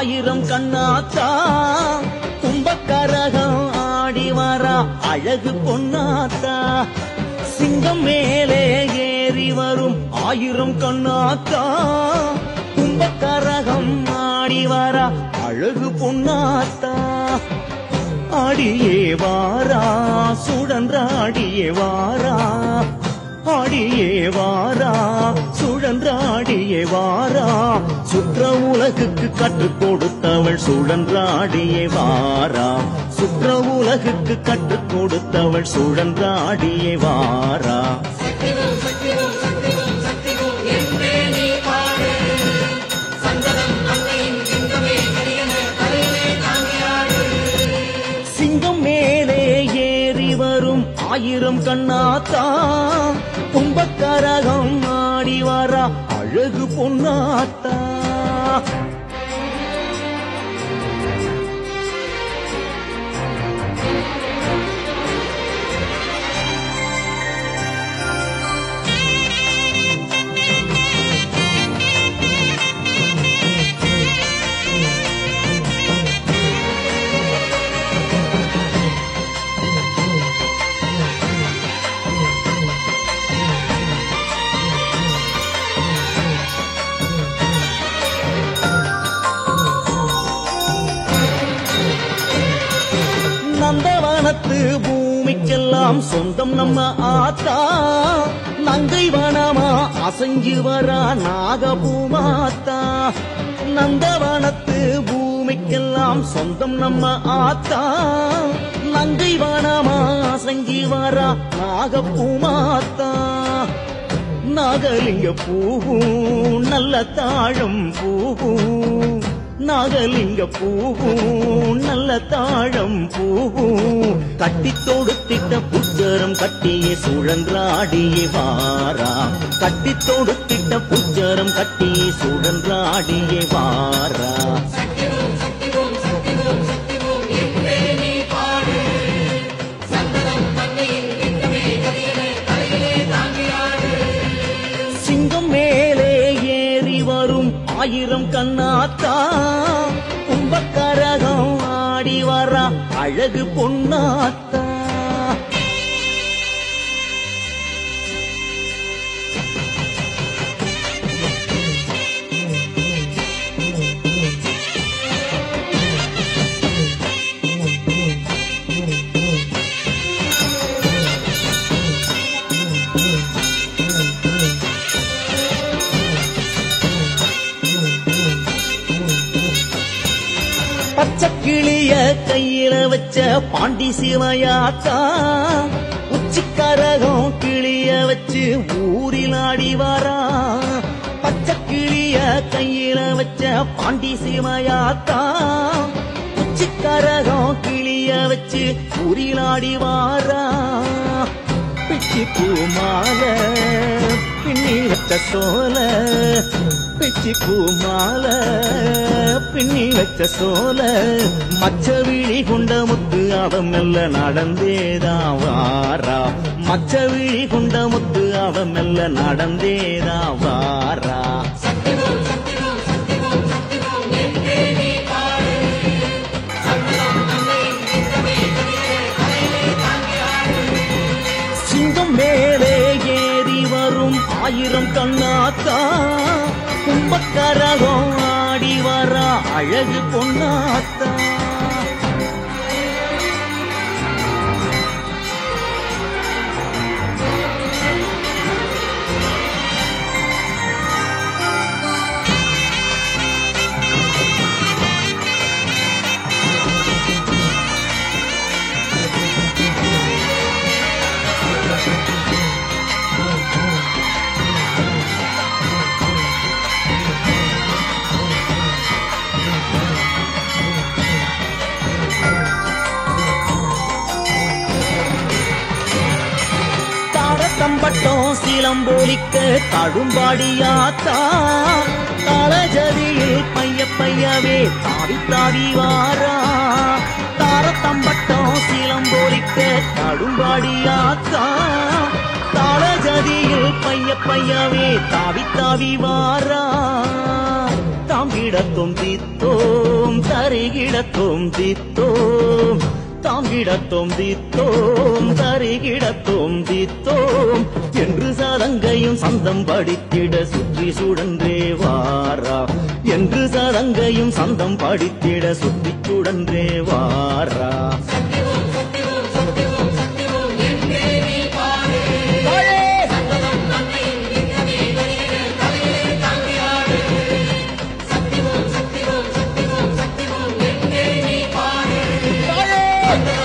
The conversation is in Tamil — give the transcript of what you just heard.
ஆயிரம் கண்ணாத்தா கும்பக்கரகம் ஆடி வரா அழகு பொன்னாத்தா சிங்கம் மேலே ஏறி வரும் ஆயிரம் கண்ணாத்தா கும்பக்கரகம் ஆடி வரா அழகு பொன்னாத்தா ஆடியே வாரா சுழன்றாடியே வாரா ஆடியே வாரா சுழன்றாடியே வாரா சுற்ற உலகுக்கு கற்றுக் கொடுத்தவள் சுழன்றாடியே வாரா சுற்ற உலகுக்கு கற்றுக் கொடுத்தவள் சுழன்றாடியே வாரா சிங்கம் மேலே ஏறி வரும் ஆயிரம் கண்ணாத்தா கும்பக்கரகம் ஆடி வரா அழகு பொன்னாத்தா நந்தவனத்து பூமிக்கெல்லாம் சொந்தம் நம்ம ஆத்தா நங்கை வனமா அசைஞ்சு வரா நாகபூமாத்தா நந்தவனத்து பூமிக்கெல்லாம் சொந்தம் நம்ம ஆத்தா நங்கை வனமா அசைஞ்சு வரா நாகபூமாத்தா நாகலிங்க பூவும் நல்ல தாழம் பூவும் நாகலிங்க பூவும் நல்ல தாழம் பூவும் கட்டி தொடுத்திட்ட புஜரம் கட்டியே சுழன்றாடியே வாரா கட்டி தொடுத்திட்ட புஜரம் கட்டியே சுழன்றாடியே வாரா சிங்கம் மேலே ஏறி வரும் ஆயிரம் கண்ணாத்தா கும்பக்கரகம் ஆடி வரா அழகு பொன்னாத்தா பச்சக்கிளிய கையில வச்ச பாண்டி சிவயாத்தா உச்சிக்கரகம் கிளிய வச்சு ஊரில் ஆடி வரா பச்சக்கிளிய கையில வச்ச பாண்டி சிவயாத்தா உச்சிக்கரகம் கிளிய வச்சு ஊரில் ஆடி வாரா பிச்சி பூமால பின்னி வச்ச சோல பிச்சி பூமால பின்னி வச்ச சோல மச்ச விழி கொண்ட முத்து அவன் மெல்ல நடந்தேதான் வாரா மச்ச விழி கொண்ட முத்து அவன் மெல்ல நடந்தேதான் வாரா சிங்கம் மேலே ஏறி வரும் ஆயிரம் கண்ணாத்தா கும்பக்கரகம் ஆடி வரா அழகு பொன்னாத்தா தம்பட்டம் சிலம்போலிக்க தடும்பாடியாத்தா தாளஜதியில் பைய பையவே தாவி தாவி வாரா தாரத்தம்பட்டம் சிலம்போலிக்க தடும்பாடியாத்தா தாளஜதியில் பைய பையவே தாவி தாவி வாரா தாங்கிடத்தோம் தீத்தோம் தரிகிடத்தோம் தீத்தோம் தாங்கிடத்தோம் தீத்தோம் தரிகிடத்தோம் தீத்தோம் என்று சதங்கையும் சந்தம் படித்திட சுற்றி சுழன்றே வாரா என்று சதங்கையும் சந்தம் படித்திட சுற்றி சுழன்றே வாரா Hey!